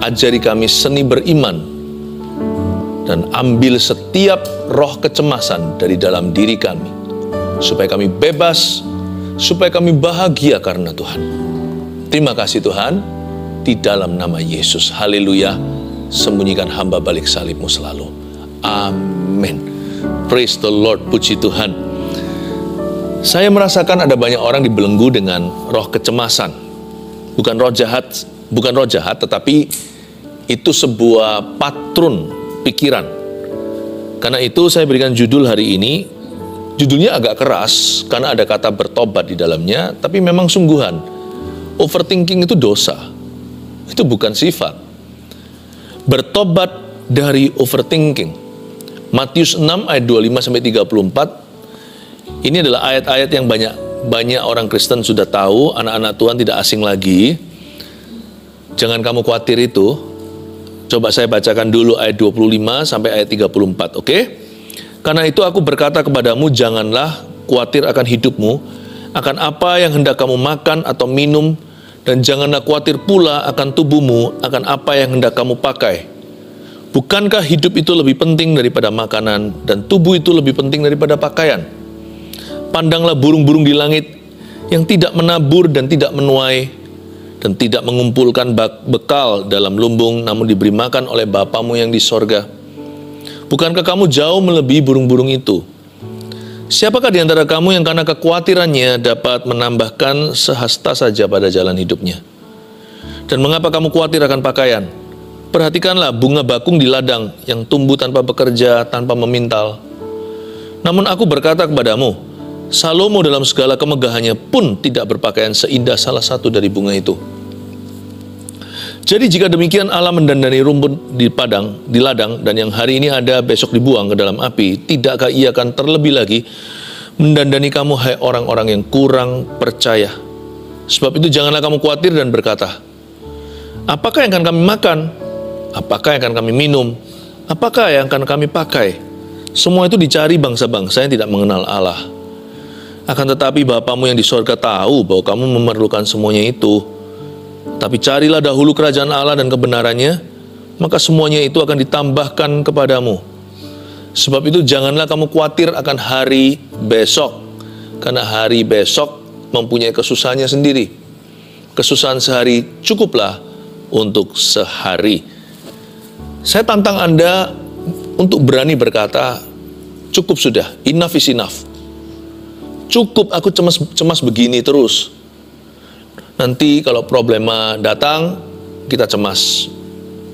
ajari kami seni beriman, dan ambil setiap roh kecemasan dari dalam diri kami, supaya kami bebas, supaya kami bahagia karena Tuhan. Terima kasih Tuhan, di dalam nama Yesus. Haleluya. Sembunyikan hamba balik salib-Mu selalu. Amin. Praise the Lord, puji Tuhan. Saya merasakan ada banyak orang dibelenggu dengan roh kecemasan. Bukan roh jahat, tetapi itu sebuah patron pikiran. Karena itu saya berikan judul hari ini. Judulnya agak keras karena ada kata bertobat di dalamnya, tapi memang sungguhan. Overthinking itu dosa. Itu bukan sifat. Bertobat dari overthinking. Matius 6 ayat 25-34. Ini adalah ayat-ayat yang banyak orang Kristen sudah tahu, anak-anak Tuhan tidak asing lagi. Jangan kamu khawatir itu. Coba saya bacakan dulu ayat 25 sampai ayat 34, oke? Karena itu aku berkata kepadamu, janganlah khawatir akan hidupmu, akan apa yang hendak kamu makan atau minum, dan janganlah khawatir pula akan tubuhmu, akan apa yang hendak kamu pakai. Bukankah hidup itu lebih penting daripada makanan, dan tubuh itu lebih penting daripada pakaian? Pandanglah burung-burung di langit yang tidak menabur dan tidak menuai, dan tidak mengumpulkan bekal dalam lumbung, namun diberi makan oleh Bapamu yang di sorga. Bukankah kamu jauh melebihi burung-burung itu? Siapakah di antara kamu yang karena kekhawatirannya dapat menambahkan sehasta saja pada jalan hidupnya? Dan mengapa kamu khawatir akan pakaian? Perhatikanlah bunga bakung di ladang yang tumbuh tanpa bekerja, tanpa memintal. Namun aku berkata kepadamu, Salomo dalam segala kemegahannya pun tidak berpakaian seindah salah satu dari bunga itu. Jadi jika demikian Allah mendandani rumput di ladang, dan yang hari ini ada besok dibuang ke dalam api, tidakkah Ia akan terlebih lagi mendandani kamu, hai orang-orang yang kurang percaya? Sebab itu janganlah kamu khawatir dan berkata, apakah yang akan kami makan? Apakah yang akan kami minum? Apakah yang akan kami pakai? Semua itu dicari bangsa-bangsa yang tidak mengenal Allah. Akan tetapi Bapamu yang di sorga tahu bahwa kamu memerlukan semuanya itu. Tapi carilah dahulu kerajaan Allah dan kebenarannya, maka semuanya itu akan ditambahkan kepadamu. Sebab itu janganlah kamu khawatir akan hari besok, karena hari besok mempunyai kesusahannya sendiri. Kesusahan sehari cukuplah untuk sehari. Saya tantang Anda untuk berani berkata, cukup sudah, enough is enough. Cukup, aku cemas begini terus. Nanti kalau problema datang, kita cemas.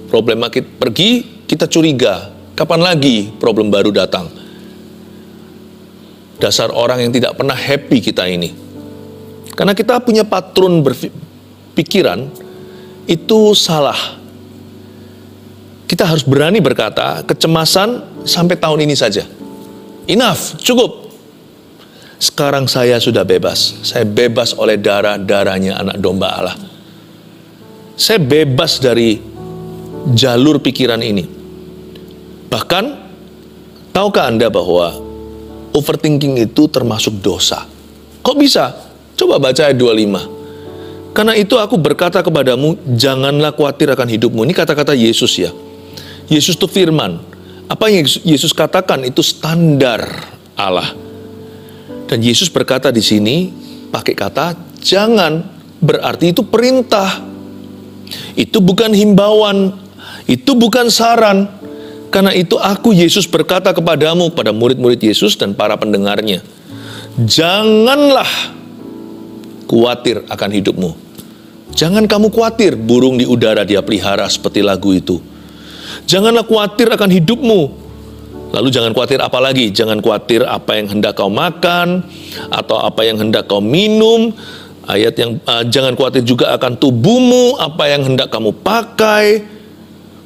Problema kita pergi, kita curiga. Kapan lagi problem baru datang? Dasar orang yang tidak pernah happy kita ini. Karena kita punya patron berpikiran, itu salah. Kita harus berani berkata, kecemasan sampai tahun ini saja. Enough, cukup. Sekarang saya sudah bebas. Saya bebas oleh darah-darahnya anak domba Allah. Saya bebas dari jalur pikiran ini. Bahkan, tahukah Anda bahwa overthinking itu termasuk dosa? Kok bisa? Coba baca ayat 25. Karena itu aku berkata kepadamu, janganlah khawatir akan hidupmu. Ini kata-kata Yesus ya. Yesus itu firman. Apa yang Yesus katakan itu standar Allah. Dan Yesus berkata di sini, pakai kata jangan, berarti itu perintah. Itu bukan himbauan, itu bukan saran. Karena itu aku Yesus berkata kepadamu, pada murid-murid Yesus dan para pendengarnya, janganlah khawatir akan hidupmu. Jangan kamu khawatir, burung di udara dia pelihara seperti lagu itu. Janganlah khawatir akan hidupmu. Lalu jangan khawatir apa lagi? Jangan khawatir apa yang hendak kau makan, atau apa yang hendak kau minum. Ayat yang jangan khawatir juga akan tubuhmu, apa yang hendak kamu pakai.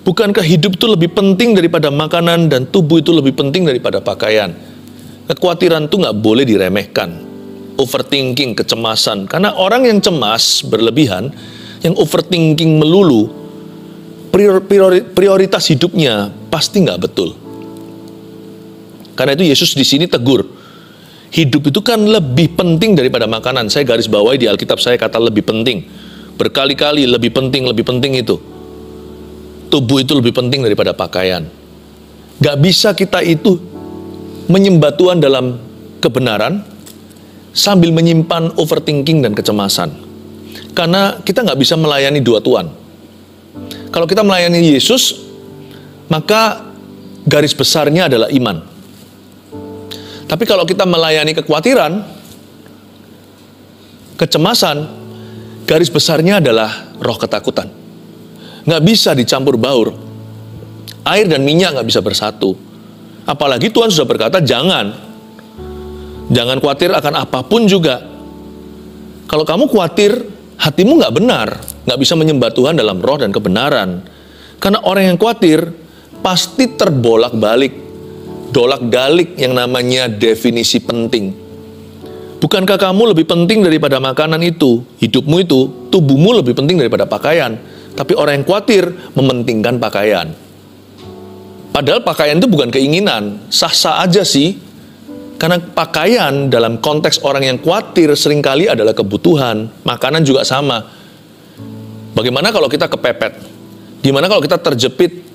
Bukankah hidup itu lebih penting daripada makanan, dan tubuh itu lebih penting daripada pakaian? Kekhawatiran itu nggak boleh diremehkan. Overthinking, kecemasan. Karena orang yang cemas berlebihan, yang overthinking melulu, prioritas hidupnya pasti nggak betul. Karena itu Yesus di sini tegur. Hidup itu kan lebih penting daripada makanan. Saya garis bawahi di Alkitab saya kata lebih penting. Berkali-kali lebih penting itu. tubuh itu lebih penting daripada pakaian. Gak bisa kita itu menyembah Tuhan dalam kebenaran sambil menyimpan overthinking dan kecemasan. Karena kita gak bisa melayani dua Tuhan. Kalau kita melayani Yesus, maka garis besarnya adalah iman. Tapi kalau kita melayani kekhawatiran, kecemasan, garis besarnya adalah roh ketakutan. Nggak bisa dicampur baur. Air dan minyak nggak bisa bersatu. Apalagi Tuhan sudah berkata, jangan khawatir akan apapun juga. Kalau kamu khawatir, hatimu nggak benar, nggak bisa menyembah Tuhan dalam roh dan kebenaran. Karena orang yang khawatir pasti terbolak-balik, dolak-dalik yang namanya definisi penting. Bukankah kamu lebih penting daripada makanan itu? Hidupmu itu, tubuhmu lebih penting daripada pakaian. Tapi orang yang khawatir mementingkan pakaian. Padahal pakaian itu bukan keinginan, sah-sah aja sih. Karena pakaian dalam konteks orang yang khawatir seringkali adalah kebutuhan. Makanan juga sama. Bagaimana kalau kita kepepet? Gimana kalau kita terjepit?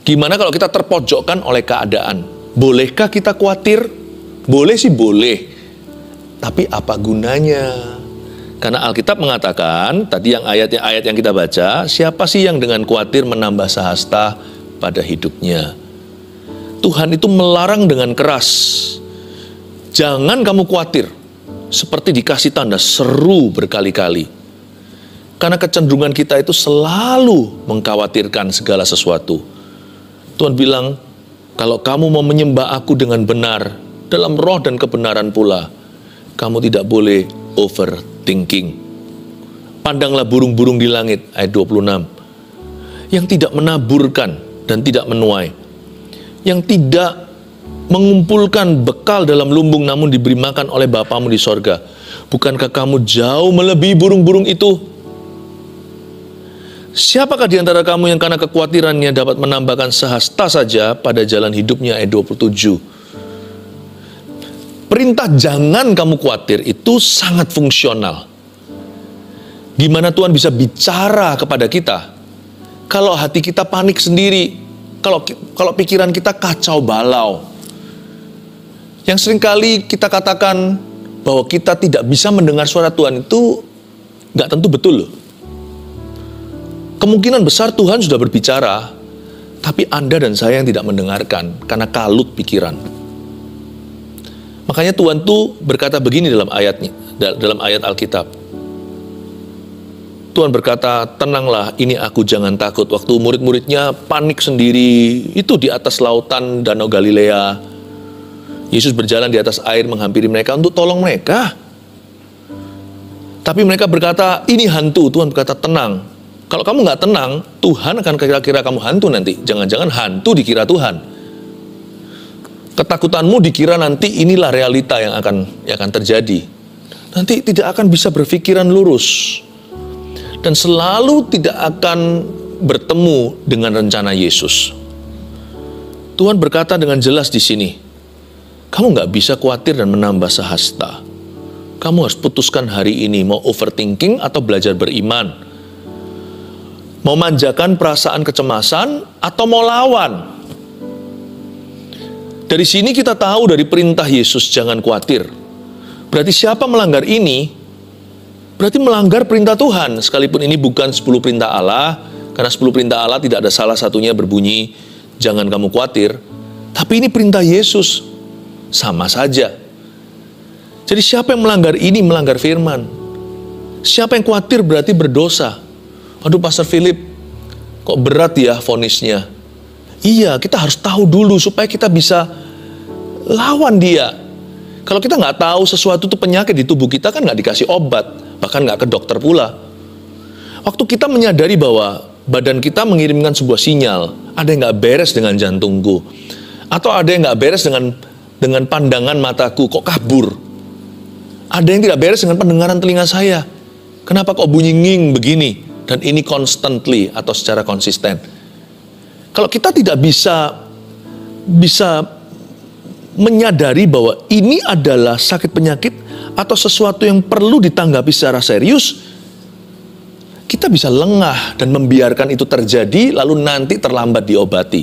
Gimana kalau kita terpojokkan oleh keadaan? Bolehkah kita khawatir? Boleh sih boleh. Tapi apa gunanya? Karena Alkitab mengatakan, tadi yang ayat yang kita baca, siapa sih yang dengan khawatir menambah sahasta pada hidupnya? Tuhan itu melarang dengan keras. Jangan kamu khawatir. Seperti dikasih tanda seru berkali-kali. Karena kecenderungan kita itu selalu mengkhawatirkan segala sesuatu. Tuhan bilang, kalau kamu mau menyembah aku dengan benar, dalam roh dan kebenaran pula, kamu tidak boleh overthinking. Pandanglah burung-burung di langit, ayat 26. Yang tidak menaburkan dan tidak menuai. Yang tidak mengumpulkan bekal dalam lumbung, namun diberi makan oleh Bapamu di sorga. Bukankah kamu jauh melebihi burung-burung itu? Siapakah di antara kamu yang karena kekhawatirannya dapat menambahkan sehasta saja pada jalan hidupnya, ayat 27. Perintah jangan kamu khawatir itu sangat fungsional. Gimana Tuhan bisa bicara kepada kita kalau hati kita panik sendiri, kalau pikiran kita kacau balau. Yang seringkali kita katakan bahwa kita tidak bisa mendengar suara Tuhan itu nggak tentu betul loh. Kemungkinan besar Tuhan sudah berbicara, tapi Anda dan saya yang tidak mendengarkan karena kalut pikiran. Makanya Tuhan tuh berkata begini dalam ayat Alkitab. Tuhan berkata, tenanglah, ini aku, jangan takut. Waktu murid-muridnya panik sendiri, itu di atas lautan Danau Galilea. Yesus berjalan di atas air menghampiri mereka untuk tolong mereka. Tapi mereka berkata, ini hantu. Tuhan berkata, tenang. Kalau kamu nggak tenang, Tuhan akan kira-kira kamu hantu nanti. Jangan-jangan hantu dikira Tuhan. Ketakutanmu dikira nanti inilah realita yang akan terjadi. Nanti tidak akan bisa berpikiran lurus. Dan selalu tidak akan bertemu dengan rencana Yesus. Tuhan berkata dengan jelas di sini, kamu nggak bisa khawatir dan menambah sehasta. Kamu harus putuskan hari ini, mau overthinking atau belajar beriman. Mau manjakan perasaan kecemasan atau mau lawan? Dari sini kita tahu dari perintah Yesus jangan khawatir. Berarti siapa melanggar ini, berarti melanggar perintah Tuhan. Sekalipun ini bukan 10 perintah Allah, karena 10 perintah Allah tidak ada salah satunya berbunyi, jangan kamu khawatir. Tapi ini perintah Yesus, sama saja. Jadi siapa yang melanggar ini, melanggar firman. Siapa yang khawatir berarti berdosa. Aduh Pastor Philip, kok berat ya vonisnya? Iya, kita harus tahu dulu supaya kita bisa lawan dia. Kalau kita nggak tahu sesuatu itu penyakit di tubuh kita, kan nggak dikasih obat, bahkan nggak ke dokter pula. Waktu kita menyadari bahwa badan kita mengirimkan sebuah sinyal, ada yang nggak beres dengan jantungku, atau ada yang nggak beres dengan pandangan mataku, kok kabur. Ada yang tidak beres dengan pendengaran telinga saya. Kenapa kok bunyi nging begini? Dan ini constantly atau secara konsisten. Kalau kita tidak bisa menyadari bahwa ini adalah sakit penyakit atau sesuatu yang perlu ditanggapi secara serius, kita bisa lengah dan membiarkan itu terjadi, lalu nanti terlambat diobati.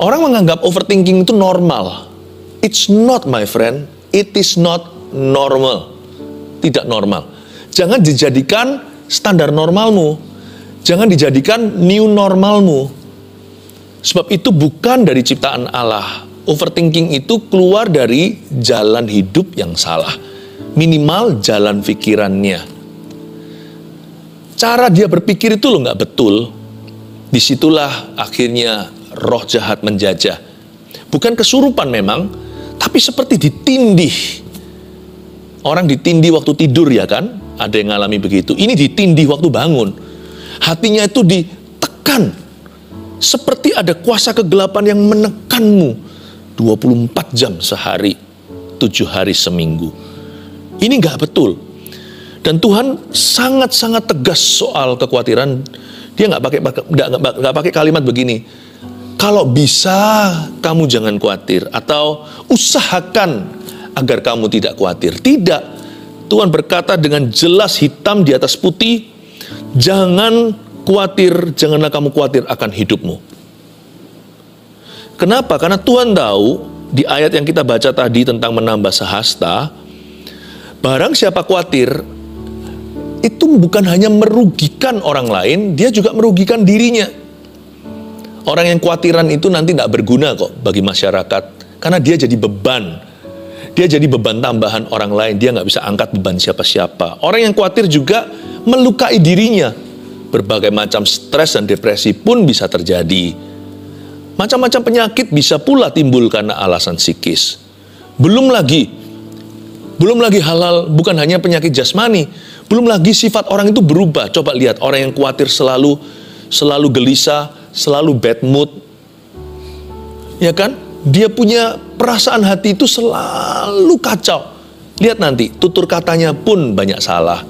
Orang menganggap overthinking itu normal. It's not, my friend. It is not normal. Tidak normal. Jangan dijadikan standar normalmu. Jangan dijadikan new normalmu. Sebab itu bukan dari ciptaan Allah. Overthinking itu keluar dari jalan hidup yang salah. Minimal jalan pikirannya. Cara dia berpikir itu loh nggak betul. Disitulah akhirnya roh jahat menjajah. Bukan kesurupan memang, tapi seperti ditindih. Orang ditindih waktu tidur ya kan? Ada yang ngalami begitu. Ini ditindih waktu bangun. Hatinya itu ditekan. Seperti ada kuasa kegelapan yang menekanmu 24 jam sehari, 7 hari seminggu. Ini nggak betul. Dan Tuhan sangat-sangat tegas soal kekhawatiran. Dia nggak pakai kalimat begini. Kalau bisa kamu jangan khawatir, atau usahakan agar kamu tidak khawatir. Tidak. Tuhan berkata dengan jelas hitam di atas putih, jangan khawatir, janganlah kamu khawatir akan hidupmu. Kenapa? Karena Tuhan tahu di ayat yang kita baca tadi tentang menambah sehasta, barang siapa khawatir, itu bukan hanya merugikan orang lain, dia juga merugikan dirinya. Orang yang khawatiran itu nanti tidak berguna kok bagi masyarakat, karena dia jadi beban. Dia jadi beban tambahan orang lain, dia nggak bisa angkat beban siapa-siapa. Orang yang khawatir juga melukai dirinya. Berbagai macam stres dan depresi pun bisa terjadi. Macam-macam penyakit bisa pula timbul karena alasan psikis. Belum lagi halal, bukan hanya penyakit jasmani. Belum lagi sifat orang itu berubah. Coba lihat orang yang khawatir selalu gelisah, selalu bad mood. Ya kan? Dia punya perasaan hati itu selalu kacau. Lihat nanti, tutur katanya pun banyak salah.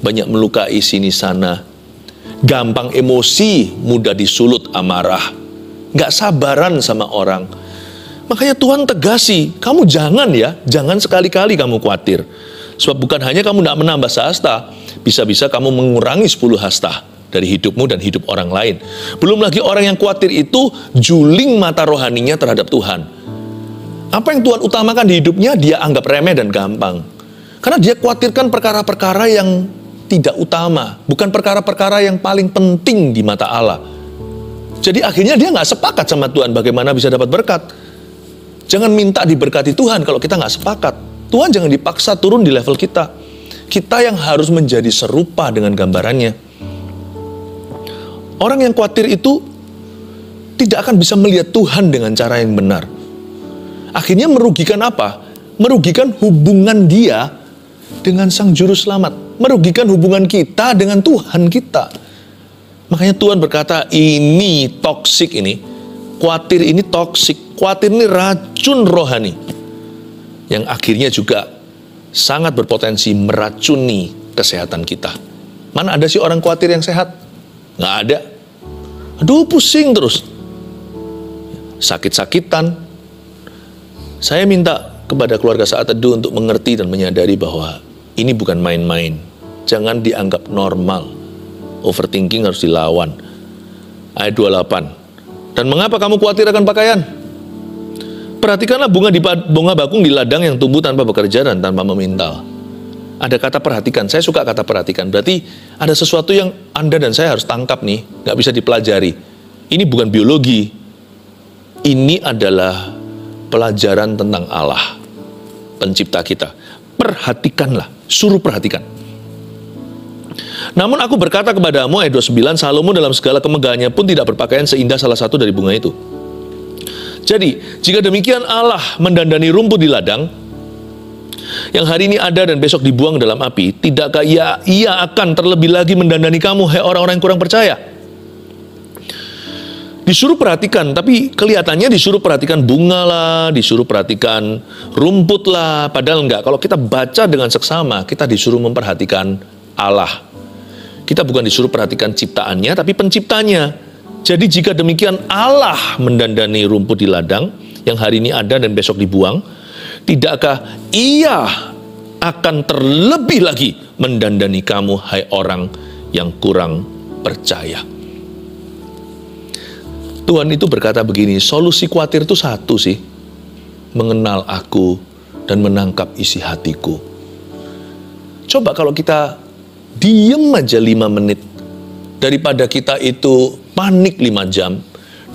Banyak melukai sini sana. Gampang emosi, mudah disulut amarah. Gak sabaran sama orang. Makanya Tuhan tegasi, kamu jangan sekali-kali kamu khawatir. Sebab bukan hanya kamu tidak menambah sehasta, bisa-bisa kamu mengurangi 10 hasta dari hidupmu dan hidup orang lain. Belum lagi orang yang khawatir itu juling mata rohaninya terhadap Tuhan. Apa yang Tuhan utamakan di hidupnya, dia anggap remeh dan gampang. Karena dia khawatirkan perkara-perkara yang tidak utama, bukan perkara-perkara yang paling penting di mata Allah. Jadi akhirnya dia nggak sepakat sama Tuhan bagaimana bisa dapat berkat. Jangan minta diberkati Tuhan kalau kita nggak sepakat. Tuhan jangan dipaksa turun di level kita. Kita yang harus menjadi serupa dengan gambarannya. Orang yang khawatir itu tidak akan bisa melihat Tuhan dengan cara yang benar. Akhirnya merugikan apa? Merugikan hubungan dia dengan Sang Juru Selamat. Merugikan hubungan kita dengan Tuhan kita. Makanya Tuhan berkata, ini toksik ini. Khawatir ini toksik. Khawatir ini racun rohani. Yang akhirnya juga sangat berpotensi meracuni kesehatan kita. Mana ada sih orang khawatir yang sehat? Nggak ada. Aduh, pusing terus. Sakit-sakitan. Saya minta kepada keluarga Saat Teduh untuk mengerti dan menyadari bahwa ini bukan main-main. Jangan dianggap normal. Overthinking harus dilawan. Ayat 28. Dan mengapa kamu khawatir akan pakaian? Perhatikanlah bunga bakung di ladang yang tumbuh tanpa bekerja dan tanpa memintal. Ada kata perhatikan, saya suka kata perhatikan. Berarti ada sesuatu yang Anda dan saya harus tangkap nih, nggak bisa dipelajari. Ini bukan biologi. Ini adalah pelajaran tentang Allah, pencipta kita. Perhatikanlah, suruh perhatikan. Namun aku berkata kepadamu, ayat 29, Salomo dalam segala kemegahannya pun tidak berpakaian seindah salah satu dari bunga itu. Jadi, jika demikian Allah mendandani rumput di ladang, yang hari ini ada dan besok dibuang dalam api, tidakkah ia akan terlebih lagi mendandani kamu, hai orang-orang yang kurang percaya? Disuruh perhatikan, tapi kelihatannya disuruh perhatikan bunga lah, disuruh perhatikan rumput lah, padahal enggak. Kalau kita baca dengan seksama, kita disuruh memperhatikan Allah. Kita bukan disuruh perhatikan ciptaannya, tapi penciptanya. Jadi jika demikian Allah mendandani rumput di ladang, yang hari ini ada dan besok dibuang, tidakkah ia akan terlebih lagi mendandani kamu, hai orang yang kurang percaya. Tuhan itu berkata begini, solusi khawatir itu satu sih, mengenal aku dan menangkap isi hatiku. Coba kalau kita diem aja 5 menit, daripada kita itu panik 5 jam,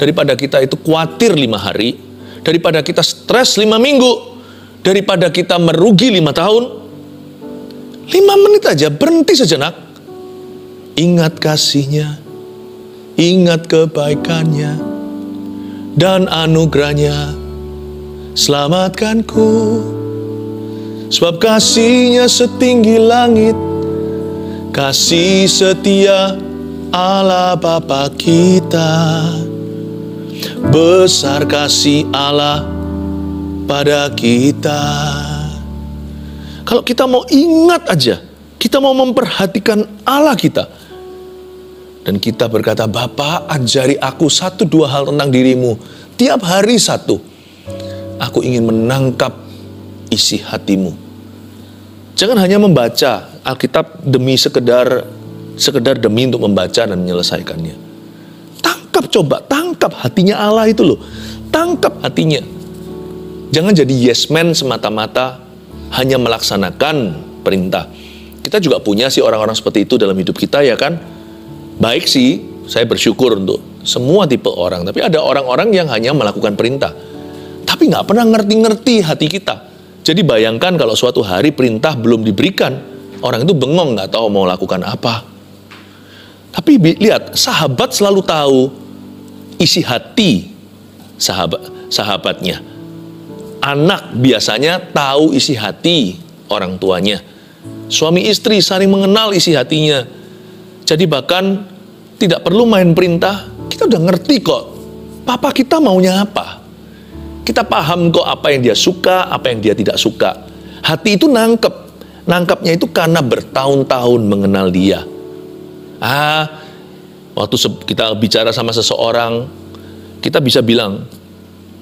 daripada kita itu khawatir 5 hari, daripada kita stres 5 minggu, daripada kita merugi 5 tahun, 5 menit aja, berhenti sejenak. Ingat kasih-Nya, ingat kebaikan-Nya, dan anugerah-Nya, selamatkanku. Sebab kasih-Nya setinggi langit, kasih setia Allah Bapa kita. Besar kasih Allah pada kita. Kalau kita mau ingat aja, kita mau memperhatikan Allah kita, dan kita berkata, Bapa, ajari aku 1-2 hal tentang dirimu, tiap hari 1. Aku ingin menangkap isi hatimu. Jangan hanya membaca Alkitab demi sekedar demi untuk membaca dan menyelesaikannya. Tangkap hatinya Allah itu loh. Tangkap hatinya. Jangan jadi yes man semata-mata, hanya melaksanakan perintah. Kita juga punya sih orang-orang seperti itu dalam hidup kita, ya kan? Baik sih, saya bersyukur untuk semua tipe orang. Tapi ada orang-orang yang hanya melakukan perintah, tapi nggak pernah ngerti-ngerti hati kita. Jadi bayangkan kalau suatu hari perintah belum diberikan, orang itu bengong, nggak tahu mau lakukan apa. Tapi lihat, sahabat selalu tahu isi hati sahabatnya. Anak biasanya tahu isi hati orang tuanya. Suami istri saling mengenal isi hatinya. Jadi bahkan tidak perlu main perintah, kita udah ngerti kok papa kita maunya apa. Kita paham kok apa yang dia suka, apa yang dia tidak suka. Hati itu nangkapnya itu karena bertahun-tahun mengenal dia. Waktu kita bicara sama seseorang, kita bisa bilang,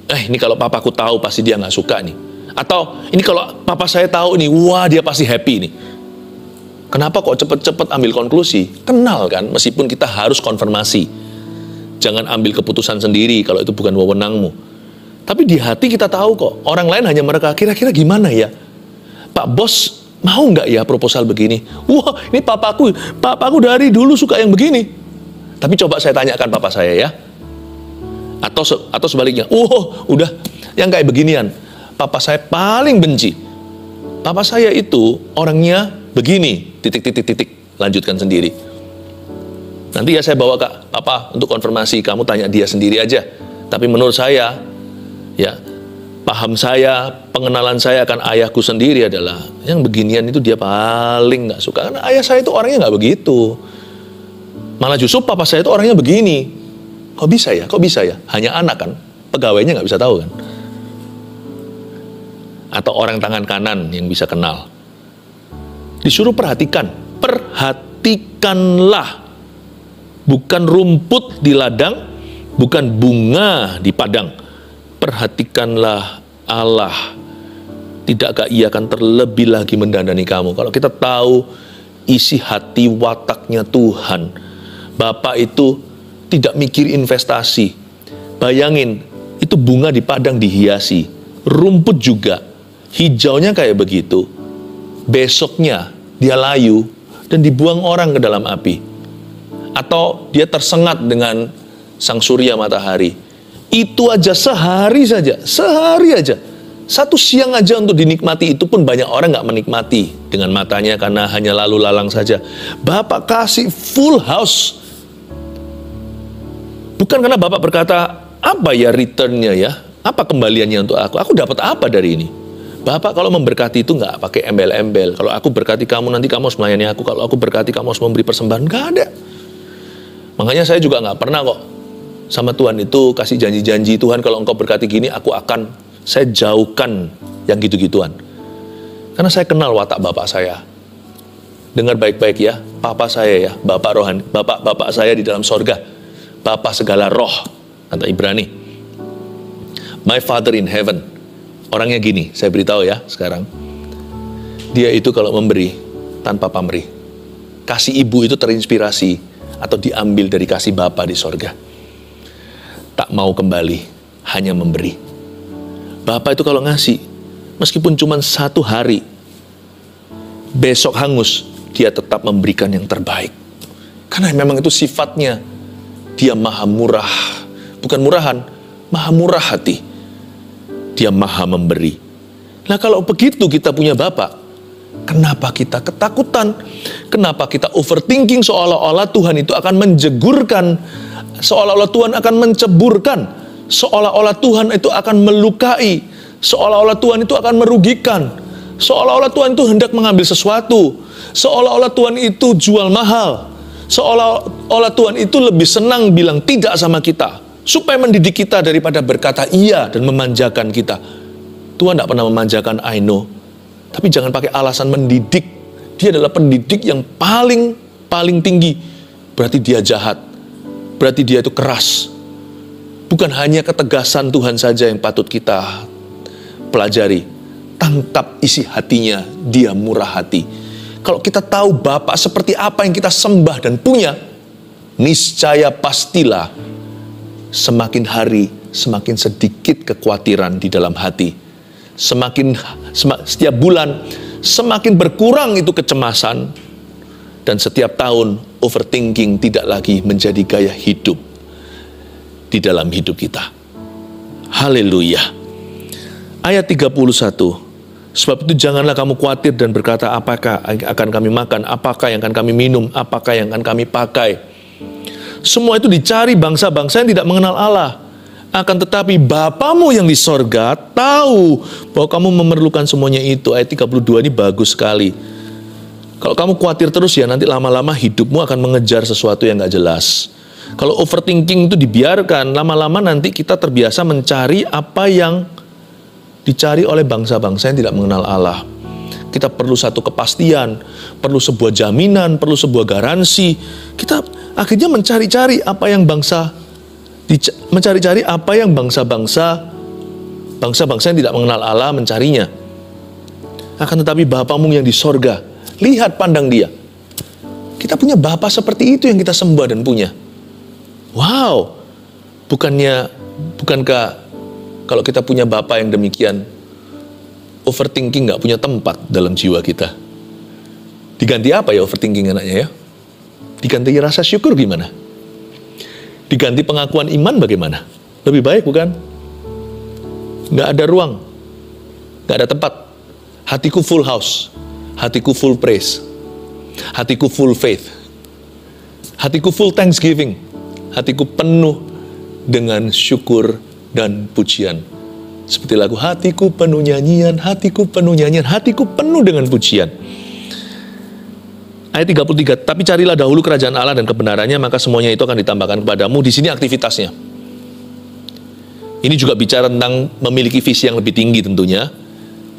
ini kalau papaku tahu pasti dia nggak suka nih. Atau ini kalau papa saya tahu nih, wah dia pasti happy nih. Kenapa kok cepet-cepet ambil konklusi? Kenal kan, meskipun kita harus konfirmasi. Jangan ambil keputusan sendiri kalau itu bukan wewenangmu. Tapi di hati kita tahu kok, orang lain hanya mereka, kira-kira gimana ya? Pak Bos, mau nggak ya proposal begini? Wah, ini papaku dari dulu suka yang begini. Tapi coba saya tanyakan papa saya ya. Atau sebaliknya, udah yang kayak beginian, papa saya paling benci. Papa saya itu orangnya begini, titik, lanjutkan sendiri. Nanti ya saya bawa ke papa untuk konfirmasi, kamu tanya dia sendiri aja. Tapi menurut saya, ya, paham saya, pengenalan saya akan ayahku sendiri adalah, yang beginian itu dia paling nggak suka. Karena ayah saya itu orangnya nggak begitu. Malah justru papa saya itu orangnya begini. Kok bisa ya? Hanya anak kan, pegawainya nggak bisa tahu kan. Atau orang tangan kanan yang bisa kenal. Disuruh perhatikanlah. Bukan rumput di ladang, bukan bunga di padang. Perhatikanlah Allah. Tidakkah Ia akan terlebih lagi mendandani kamu? Kalau kita tahu isi hati wataknya Tuhan, Bapak itu tidak mikir investasi. Bayangin, itu bunga di padang dihiasi, rumput juga, hijaunya kayak begitu. Besoknya dia layu dan dibuang orang ke dalam api. Atau dia tersengat dengan sang surya matahari. Itu aja sehari aja. Satu siang aja untuk dinikmati, itu pun banyak orang gak menikmati dengan matanya karena hanya lalu lalang saja. Bapak kasih full house. Bukan karena Bapak berkata, apa ya returnnya ya? Apa kembaliannya untuk aku? Aku dapat apa dari ini? Bapak kalau memberkati itu nggak pakai embel-embel. Kalau aku berkati kamu, nanti kamu harus melayani aku. Kalau aku berkati kamu harus memberi persembahan. Nggak ada. Makanya saya juga nggak pernah kok sama Tuhan itu kasih janji-janji, Tuhan kalau engkau berkati gini, saya jauhkan yang gitu-gituan. Karena saya kenal watak Bapak saya. Dengar baik-baik ya, Papa saya ya, Bapak rohani, Bapak saya di dalam sorga. Bapa segala roh, kata Ibrani. My Father in heaven. Orangnya gini, saya beritahu ya sekarang. Dia itu kalau memberi tanpa pamrih. kasih ibu itu terinspirasi atau diambil dari kasih Bapa di sorga. Tak mau kembali, hanya memberi. Bapa itu kalau ngasih, meskipun cuma 1 hari, besok hangus, dia tetap memberikan yang terbaik. Karena memang itu sifatnya. Dia maha murah. Bukan murahan, maha murah hati. Dia maha memberi. Nah kalau begitu kita punya Bapa, kenapa kita ketakutan? Kenapa kita overthinking seolah-olah Tuhan itu akan menjegurkan, seolah-olah Tuhan akan menceburkan, seolah-olah Tuhan itu akan melukai, seolah-olah Tuhan itu akan merugikan, seolah-olah Tuhan itu hendak mengambil sesuatu, seolah-olah Tuhan itu jual mahal, seolah-olah Tuhan itu lebih senang bilang tidak sama kita, supaya mendidik kita daripada berkata iya dan memanjakan kita. Tuhan tidak pernah memanjakan, I know. Tapi jangan pakai alasan mendidik. Dia adalah pendidik yang paling tinggi. Berarti dia jahat. Berarti dia itu keras. Bukan hanya ketegasan Tuhan saja yang patut kita pelajari. Tangkap isi hatinya, dia murah hati. Kalau kita tahu Bapa seperti apa yang kita sembah dan punya, niscaya pastilah semakin hari semakin sedikit kekhawatiran di dalam hati. Setiap bulan semakin berkurang itu kecemasan, dan setiap tahun overthinking tidak lagi menjadi gaya hidup di dalam hidup kita. Haleluya. Ayat 31. Sebab itu janganlah kamu khawatir dan berkata, apakah akan kami makan, apakah yang akan kami minum, apakah yang akan kami pakai. Semua itu dicari bangsa-bangsa yang tidak mengenal Allah. Akan tetapi Bapamu yang di sorga tahu bahwa kamu memerlukan semuanya itu. Ayat 32 ini bagus sekali. Kalau kamu khawatir terus ya, nanti lama-lama hidupmu akan mengejar sesuatu yang gak jelas. Kalau overthinking itu dibiarkan, lama-lama nanti kita terbiasa mencari apa yang dicari oleh bangsa-bangsa yang tidak mengenal Allah. Kita perlu satu kepastian, perlu sebuah jaminan, perlu sebuah garansi. Kita akhirnya mencari-cari apa yang bangsa-bangsa yang tidak mengenal Allah mencarinya. Akan tetapi Bapamu yang di sorga, lihat, pandang dia. Kita punya Bapa seperti itu yang kita sembah dan punya. Wow, bukankah kalau kita punya Bapa yang demikian, overthinking gak punya tempat dalam jiwa kita? Diganti apa ya overthinking anaknya ya? Diganti rasa syukur gimana? Diganti pengakuan iman bagaimana? Lebih baik bukan? Gak ada ruang, gak ada tempat. Hatiku full house, hatiku full praise, hatiku full faith, hatiku full thanksgiving, hatiku penuh dengan syukur dan pujian. Seperti lagu, hatiku penuh nyanyian, hatiku penuh nyanyian, hatiku penuh dengan pujian. Ayat 33, tapi carilah dahulu kerajaan Allah dan kebenarannya, maka semuanya itu akan ditambahkan kepadamu. Di sini aktivitasnya. Ini juga bicara tentang memiliki visi yang lebih tinggi tentunya.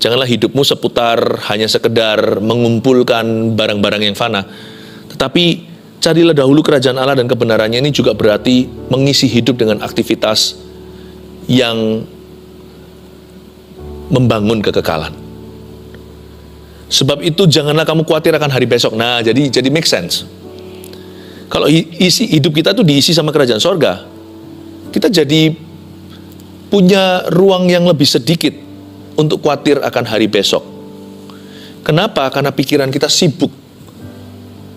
Janganlah hidupmu seputar hanya sekedar mengumpulkan barang-barang yang fana. Tetapi carilah dahulu kerajaan Allah dan kebenarannya, ini juga berarti mengisi hidup dengan aktivitas yang membangun kekekalan. Sebab itu janganlah kamu khawatir akan hari besok. Nah, jadi make sense. Kalau isi hidup kita tuh diisi sama kerajaan sorga, kita jadi punya ruang yang lebih sedikit untuk khawatir akan hari besok. Kenapa? Karena pikiran kita sibuk.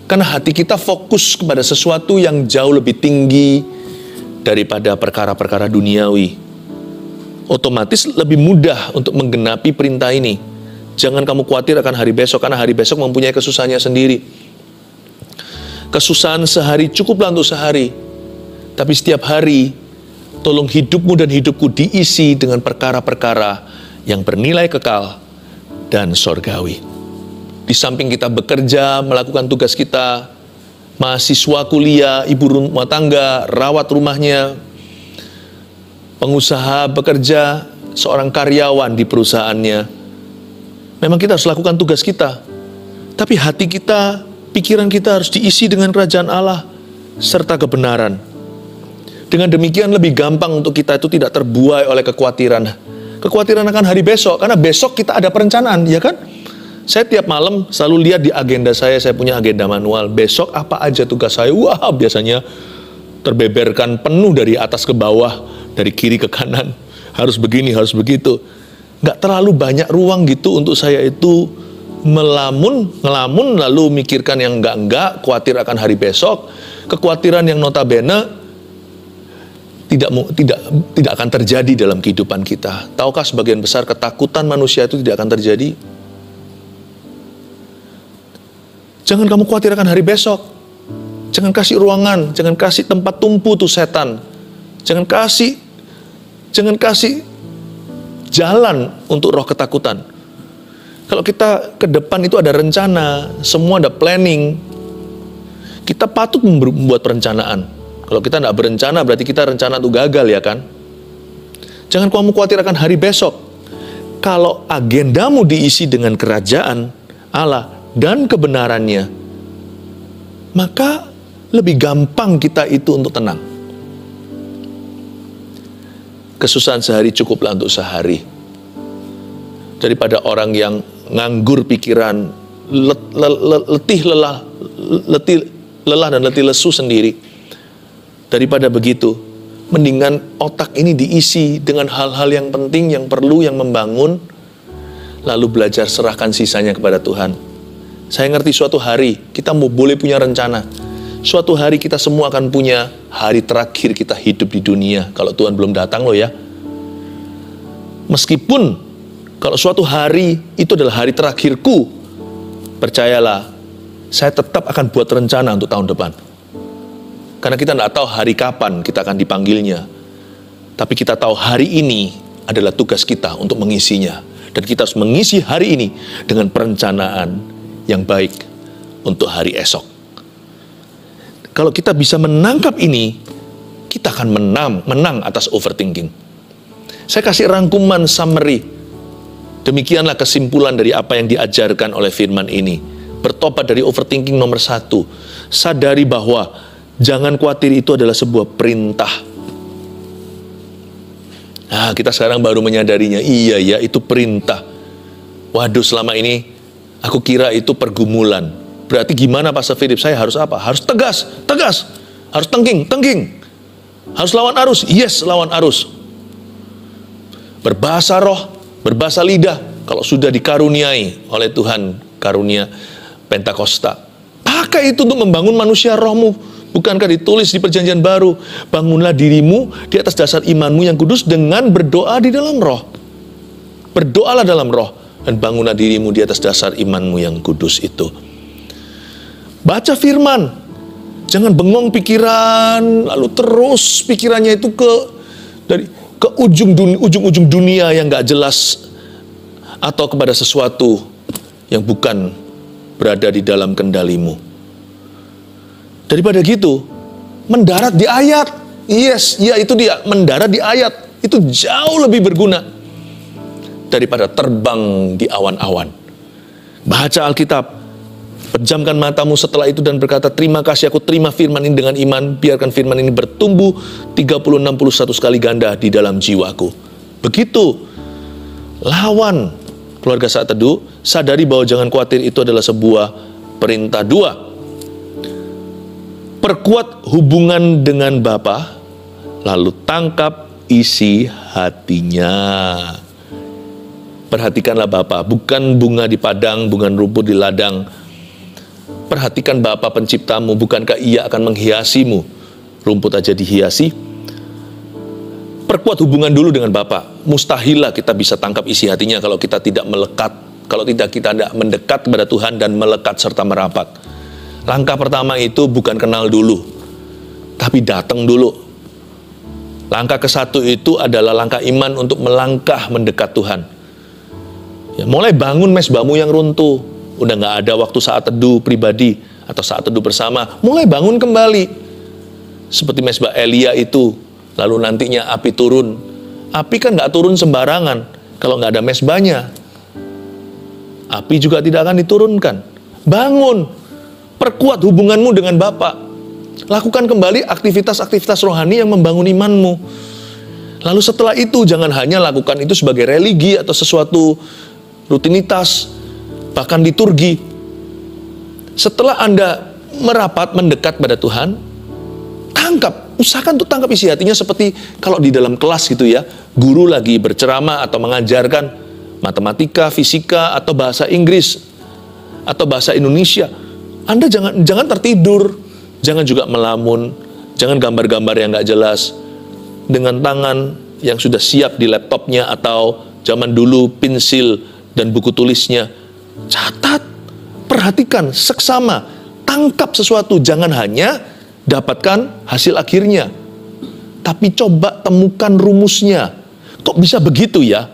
Karena hati kita fokus kepada sesuatu yang jauh lebih tinggi daripada perkara-perkara duniawi. Otomatis lebih mudah untuk menggenapi perintah ini. Jangan kamu khawatir akan hari besok, karena hari besok mempunyai kesusahannya sendiri. Kesusahan sehari cukuplah untuk sehari. Tapi setiap hari, tolong hidupmu dan hidupku diisi dengan perkara-perkara yang bernilai kekal dan sorgawi. Di samping kita bekerja, melakukan tugas kita, mahasiswa kuliah, ibu rumah tangga, rawat rumahnya, pengusaha bekerja, seorang karyawan di perusahaannya. Memang kita harus lakukan tugas kita. Tapi hati kita, pikiran kita harus diisi dengan kerajaan Allah serta kebenaran. Dengan demikian lebih gampang untuk kita itu tidak terbuai oleh kekhawatiran. Kekhawatiran akan hari besok, karena besok kita ada perencanaan, ya kan? Saya tiap malam selalu lihat di agenda saya punya agenda manual. Besok apa aja tugas saya? Wah, biasanya terbeberkan penuh dari atas ke bawah, dari kiri ke kanan. Harus begini, harus begitu. Nggak terlalu banyak ruang gitu untuk saya itu ngelamun, lalu mikirkan yang enggak, khawatir akan hari besok. Kekhawatiran yang notabene tidak akan terjadi dalam kehidupan kita. Tahukah sebagian besar ketakutan manusia itu tidak akan terjadi? Jangan kamu khawatir akan hari besok. Jangan kasih ruangan, jangan kasih tempat tumpu tuh setan. Jangan kasih jalan untuk roh ketakutan. Kalau kita ke depan itu ada rencana, semua ada planning, kita patut membuat perencanaan. Kalau kita tidak berencana, berarti kita rencana itu gagal, ya kan? Jangan kamu khawatir akan hari besok. Kalau agendamu diisi dengan kerajaan Allah dan kebenarannya, maka lebih gampang kita itu untuk tenang. Kesusahan sehari cukuplah untuk sehari. Daripada orang yang nganggur pikiran, letih lelah dan letih lesu sendiri. Daripada begitu, mendingan otak ini diisi dengan hal-hal yang penting, yang perlu, yang membangun, lalu belajar serahkan sisanya kepada Tuhan. Saya ngerti suatu hari kita boleh punya rencana. Suatu hari kita semua akan punya hari terakhir kita hidup di dunia. Kalau Tuhan belum datang loh ya. Meskipun kalau suatu hari itu adalah hari terakhirku, percayalah, saya tetap akan buat rencana untuk tahun depan. Karena kita tidak tahu hari kapan kita akan dipanggilnya. Tapi kita tahu hari ini adalah tugas kita untuk mengisinya. Dan kita harus mengisi hari ini dengan perencanaan yang baik untuk hari esok. Kalau kita bisa menangkap ini, kita akan menang atas overthinking. Saya kasih rangkuman summary. Demikianlah kesimpulan dari apa yang diajarkan oleh firman ini. Bertobat dari overthinking nomor 1. Sadari bahwa jangan khawatir itu adalah sebuah perintah. Nah, kita sekarang baru menyadarinya. Iya ya, itu perintah. Waduh, selama ini aku kira itu pergumulan. Berarti gimana Pastor Philip? Saya harus apa? Harus tegas. Harus tengking. Harus lawan arus. Yes, lawan arus. Berbahasa roh, berbahasa lidah. Kalau sudah dikaruniai oleh Tuhan, karunia Pentakosta, pakai itu untuk membangun manusia rohmu. Bukankah ditulis di Perjanjian Baru, bangunlah dirimu di atas dasar imanmu yang kudus dengan berdoa di dalam roh. Berdoalah dalam roh dan bangunlah dirimu di atas dasar imanmu yang kudus itu. Baca firman, jangan bengong pikiran, lalu terus pikirannya itu ke ujung-ujung dunia yang gak jelas, atau kepada sesuatu yang bukan berada di dalam kendalimu. Daripada gitu, mendarat di ayat. Yes, ya itu dia, mendarat di ayat. Itu jauh lebih berguna daripada terbang di awan-awan. Baca Alkitab, pejamkan matamu setelah itu dan berkata, terima kasih, aku terima firman ini dengan iman. Biarkan firman ini bertumbuh 30-61 kali ganda di dalam jiwaku. Begitu. Lawan. Keluarga Saat Teduh, sadari bahwa jangan khawatir itu adalah sebuah perintah. 2, perkuat hubungan dengan Bapa, lalu tangkap isi hatinya. Perhatikanlah Bapa, bukan bunga di padang, bukan rumput di ladang. Perhatikan Bapa penciptamu, bukankah Ia akan menghiasimu? Rumput aja dihiasi. Perkuat hubungan dulu dengan Bapa. Mustahillah kita bisa tangkap isi hatinya kalau kita tidak melekat, kalau kita tidak mendekat kepada Tuhan dan melekat serta merapat. Langkah pertama itu bukan kenal dulu, tapi datang dulu. Langkah ke-1 itu adalah langkah iman untuk melangkah mendekat Tuhan. Ya, mulai bangun mesbahmu yang runtuh. Udah gak ada waktu saat teduh pribadi atau saat teduh bersama. Mulai bangun kembali. Seperti mesbah Elia itu. Lalu nantinya api turun. Api kan gak turun sembarangan kalau gak ada mesbahnya. Api juga tidak akan diturunkan. Bangun. Perkuat hubunganmu dengan Bapa. Lakukan kembali aktivitas-aktivitas rohani yang membangun imanmu. Lalu setelah itu jangan hanya lakukan itu sebagai religi atau sesuatu rutinitas. bahkan liturgi. Setelah Anda merapat, mendekat pada Tuhan, usahakan untuk tangkap isi hatinya, seperti kalau di dalam kelas gitu ya, guru lagi berceramah atau mengajarkan matematika, fisika, atau bahasa Inggris, atau bahasa Indonesia. Anda jangan tertidur, jangan juga melamun, jangan gambar-gambar yang nggak jelas, dengan tangan yang sudah siap di laptopnya, atau zaman dulu pensil dan buku tulisnya. Catat, perhatikan, seksama, tangkap sesuatu, jangan hanya dapatkan hasil akhirnya, tapi coba temukan rumusnya. Kok bisa begitu ya?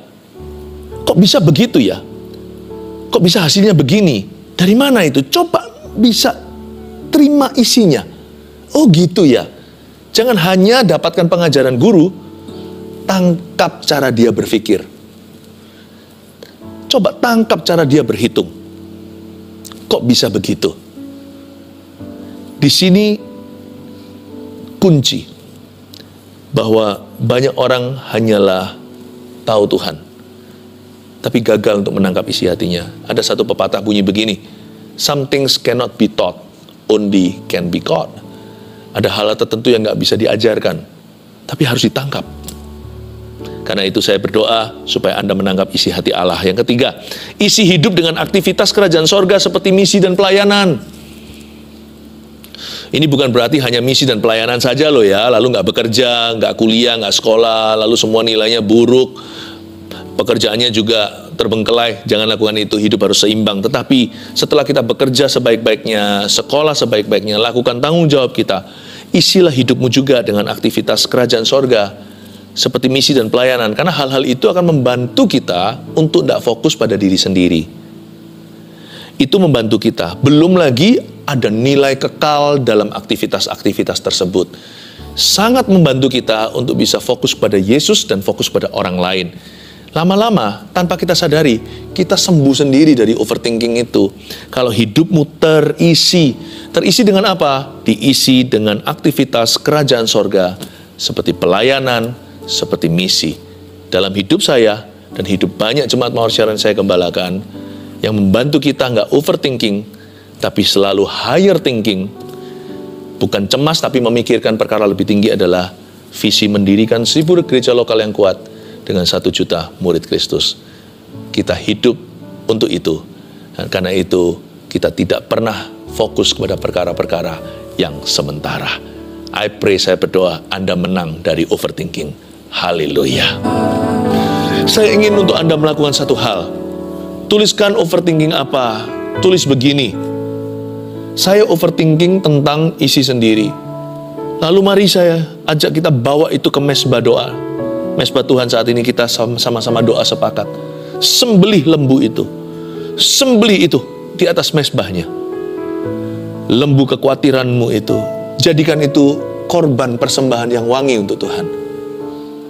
Kok bisa begitu ya? Kok bisa hasilnya begini? Dari mana itu? Coba bisa terima isinya. Oh gitu ya. Jangan hanya dapatkan pengajaran guru, tangkap cara dia berpikir. Coba tangkap cara dia berhitung. Kok bisa begitu? Di sini kunci bahwa banyak orang hanyalah tahu Tuhan, tapi gagal untuk menangkap isi hatinya. Ada satu pepatah bunyi begini, some things cannot be taught, only can be caught. Ada hal tertentu yang nggak bisa diajarkan, tapi harus ditangkap. Karena itu saya berdoa supaya Anda menangkap isi hati Allah. Yang ketiga, isi hidup dengan aktivitas kerajaan sorga seperti misi dan pelayanan. Ini bukan berarti hanya misi dan pelayanan saja loh ya, lalu nggak bekerja, nggak kuliah, nggak sekolah, lalu semua nilainya buruk, pekerjaannya juga terbengkelai. Jangan lakukan itu, hidup harus seimbang. Tetapi setelah kita bekerja sebaik-baiknya, sekolah sebaik-baiknya, lakukan tanggung jawab kita, isilah hidupmu juga dengan aktivitas kerajaan sorga, seperti misi dan pelayanan. Karena hal-hal itu akan membantu kita untuk tidak fokus pada diri sendiri. Itu membantu kita. Belum lagi ada nilai kekal dalam aktivitas-aktivitas tersebut. Sangat membantu kita untuk bisa fokus pada Yesus dan fokus pada orang lain. Lama-lama, tanpa kita sadari, kita sembuh sendiri dari overthinking itu. Kalau hidupmu terisi dengan apa? Diisi dengan aktivitas kerajaan sorga, seperti pelayanan, seperti misi. Dalam hidup saya, dan hidup banyak jemaat Mawar Siaran saya gembalakan, yang membantu kita nggak overthinking, tapi selalu higher thinking, bukan cemas tapi memikirkan perkara lebih tinggi, adalah visi mendirikan 1000 gereja lokal yang kuat dengan 1 juta murid Kristus. Kita hidup untuk itu, dan karena itu kita tidak pernah fokus kepada perkara-perkara yang sementara. I pray, saya berdoa Anda menang dari overthinking. Haleluya. Saya ingin untuk Anda melakukan satu hal. Tuliskan overthinking apa? Tulis begini, saya overthinking tentang isi sendiri. Lalu mari saya ajak kita bawa itu ke mesbah doa. Mesbah Tuhan saat ini kita sama-sama doa sepakat. Sembelih lembu itu. Sembelih itu di atas mesbahnya. Lembu kekhawatiranmu itu, jadikan itu korban persembahan yang wangi untuk Tuhan.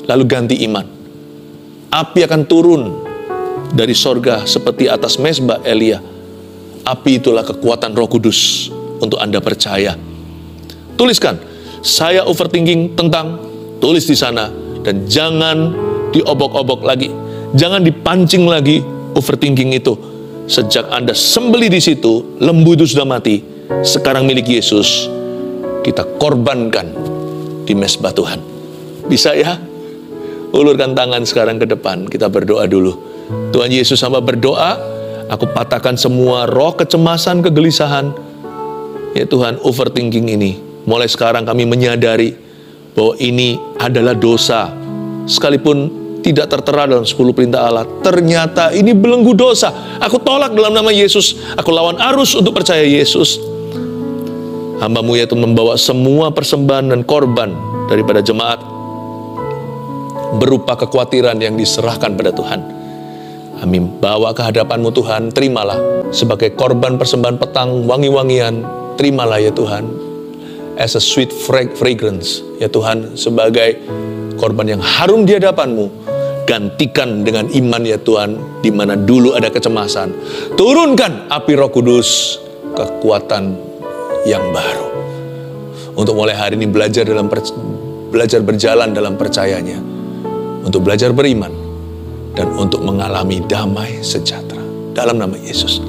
Lalu ganti iman. Api akan turun dari sorga seperti atas mesbah Elia. Api itulah kekuatan Roh Kudus untuk Anda percaya. Tuliskan, saya overthinking tentang, tulis di sana, dan jangan diobok-obok lagi. Jangan dipancing lagi overthinking itu. Sejak Anda sembeli di situ, lembu itu sudah mati. Sekarang milik Yesus, kita korbankan di mesbah Tuhan. Bisa ya? Ulurkan tangan sekarang ke depan, kita berdoa dulu. Tuhan Yesus, hamba berdoa, aku patahkan semua roh kecemasan, kegelisahan. Ya Tuhan, overthinking ini. Mulai sekarang kami menyadari bahwa ini adalah dosa. Sekalipun tidak tertera dalam 10 perintah Allah, ternyata ini belenggu dosa. Aku tolak dalam nama Yesus. Aku lawan arus untuk percaya Yesus. Hamba-Mu yaitu membawa semua persembahan dan korban daripada jemaat, berupa kekhawatiran yang diserahkan pada Tuhan. Amin. Bawa ke hadapan-Mu Tuhan, terimalah sebagai korban persembahan petang, wangi-wangian. Terimalah ya Tuhan, as a sweet fragrance, ya Tuhan, sebagai korban yang harum di hadapan-Mu. Gantikan dengan iman ya Tuhan, di mana dulu ada kecemasan. Turunkan api Roh Kudus, kekuatan yang baru. Untuk mulai hari ini belajar berjalan dalam percayanya, untuk belajar beriman, dan untuk mengalami damai sejahtera. Dalam nama Yesus.